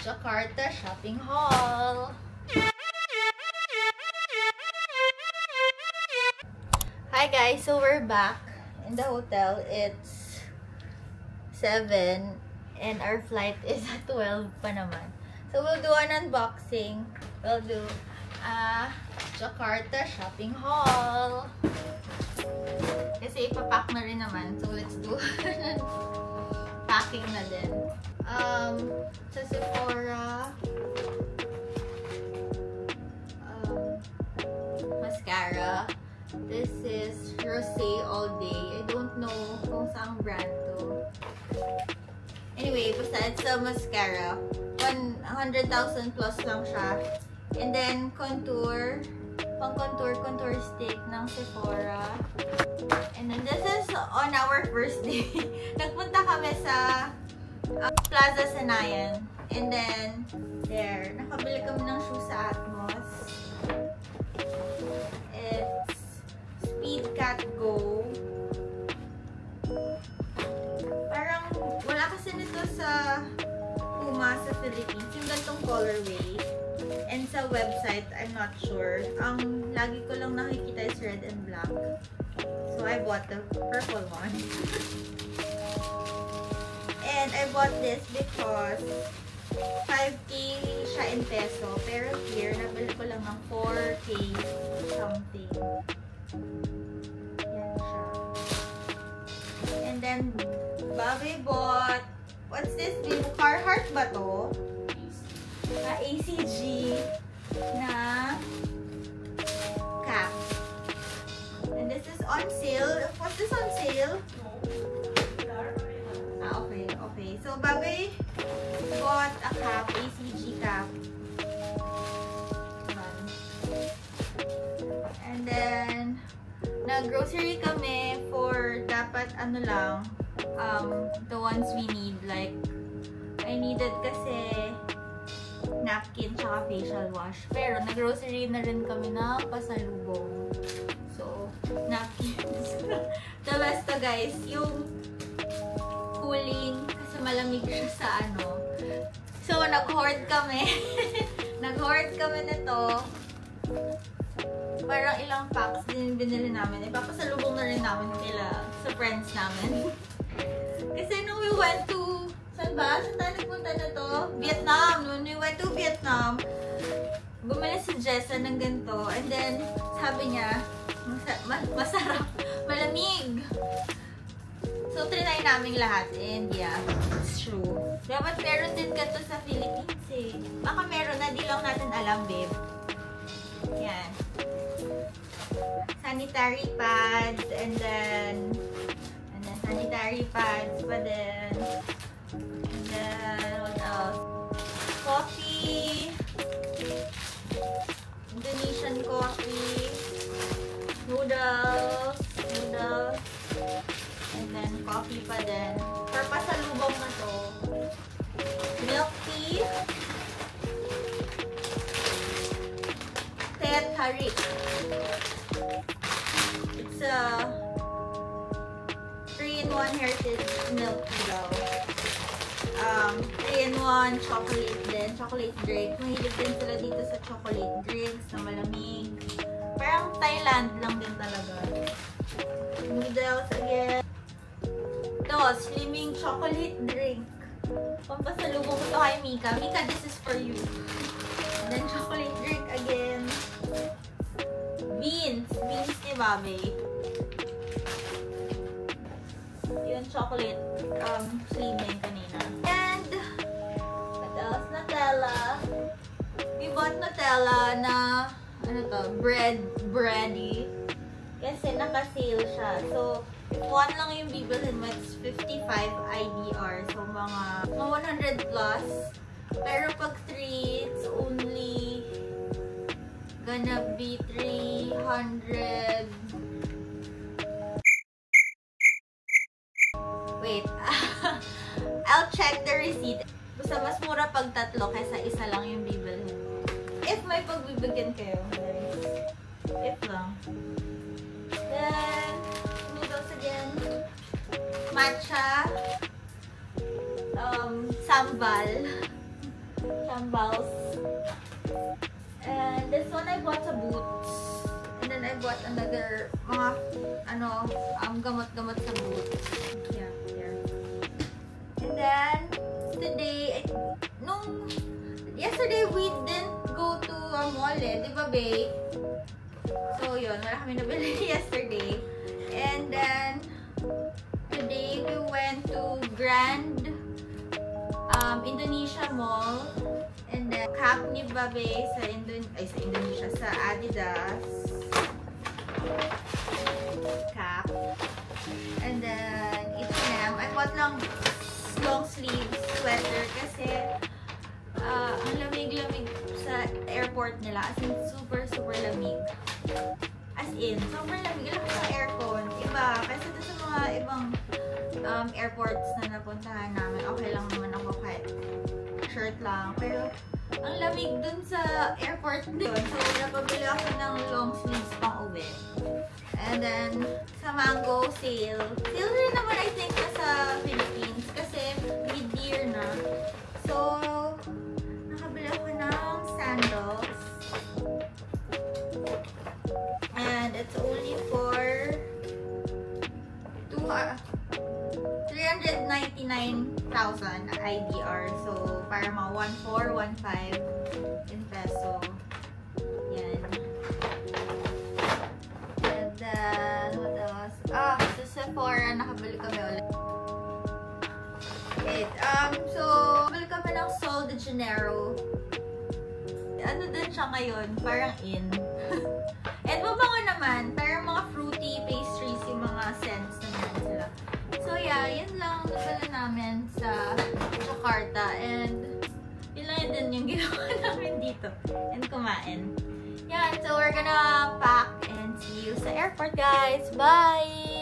Jakarta Shopping Haul. Hi guys, so we're back in the hotel. It's 7 and our flight is at 12 pa naman. So we'll do an unboxing. We'll do Jakarta Shopping Haul. Kasi ipapack na rin naman. So let's do packing na din. Sa Sephora, mascara. This is Rosé All Day. I don't know kung saan brand to. Anyway, basta it's a mascara. 100,000 plus lang siya. And then contour, contour stick ng Sephora. And then this is on our first day. Nagpunta kami sa Plaza Senayan. And then there, nakabili kami ng shoes sa Atmos. It's Speedcat Go. Parang wala kasi nito sa Puma sa Philippines, yung gantong colorway. And sa website, I'm not sure. Ang lagi ko lang nakikita is red and black. So I bought the purple one. And I bought this because 5K siya in peso. Pero here, nabili ko lang ng 4K something. Yan siya. And then, Bobby bought, what's this? Carhartt ba to? ACG na cap. And this is on sale. Was this on sale? Okay. So, Bobby bought a cap, ACG cap. And then, nag-grocery kami for dapat ano lang, the ones we need. Like, I needed kasi napkin tsaka facial wash. Pero, nag-grocery na rin kami na pasalubong. So, napkins. The best to guys, yung cooling, kasi malamig siya sa ano. So, nag-hoard kami. Nag-hoard kami nito. Parang ilang packs din binili namin. Ipapasalubong na rin namin sa friends namin. Kasi nung we went to, saan ba? Saan tayo nagpunta na to? Vietnam. When we went to Vietnam, bumili si Jessa ng ganito. And then, sabi niya, masarap. Malamig. So, trinay namin lahat. And yeah, it's true. Dapat meron din ganito sa Philippines eh. Baka meron na, di lang natin alam, babe. Yan. Sanitary pads. And then sanitary pads pa din. And then, what else? Coffee. Indonesian coffee. Noodles. And then, coffee pa din. For pasalubong na to. Milk tea. Tet Harik. It's a 3-in-1 heritage milk tea daw. 3-in-1 chocolate din. Chocolate drink. Mahilig din sila dito sa chocolate drinks na malamig. Parang Thailand lang din talaga. Noodles again. Ito, slimming chocolate drink. Pampasalubong ko to kay Mika. Mika, this is for you. And then chocolate drink again. Beans ni Bobby. Yun, chocolate slimming kanina. And, what else? Nutella. We bought Nutella na, ano to, bready. Kasi naka-sale siya. So, if one lang yung bibilhin mo, it's 55 IDR. So, mga 100 plus. Pero pag 3, it's only gonna be 300. Wait. I'll check the receipt. Basta mas mura pag tatlo kaysa isa lang yung bibilhin. If may pagbibigyan kayo, guys. If lang. Then, noodles again. Matcha. Sambal. sandals. And this one I bought sa Boots. And then I bought another mga gamot-gamot sa Boots. Yeah, here. And then today, yesterday we didn't go to a mall di ba babe? So yun, wala kami nabili yesterday. And then today we went to Grand Indonesia Mall. And then cap ni babe sa Indonesia, sa Adidas cap. And then H&M, I bought lang long sleeve sweater kasi ang lamig-lamig sa airport nila. As in, super lamig. As in, super lamig. Lang sa aircon. Iba. Kasi doon sa mga ibang airports na napuntahan namin, okay lang naman ako kahit shirt lang. Pero, ang lamig dun sa airport doon. So, napabili ako ng long sleeves pang uwi. And then, sa Mango sale. Sale rin naman, I think, na sa Philippines. Kasi, mid-year na. So, nakabili ako ng sandals. And it's only for 399,000 IDR. So, para mga 1,415 in peso. Yan. And then, what else? Sa Sephora, nakabili kami ulit. Wait, so, nakabili kami ng Sol de Janeiro. Ano din siya ngayon? Parang in. And mabango naman. Parang mga fruity pastries, yung mga scents naman sila. So, yeah, yun lang nabala namin sa Jakarta. And, yun lang din yung ginawa namin dito. And kumain. Yan, so we're gonna pack and see you sa airport, guys. Bye!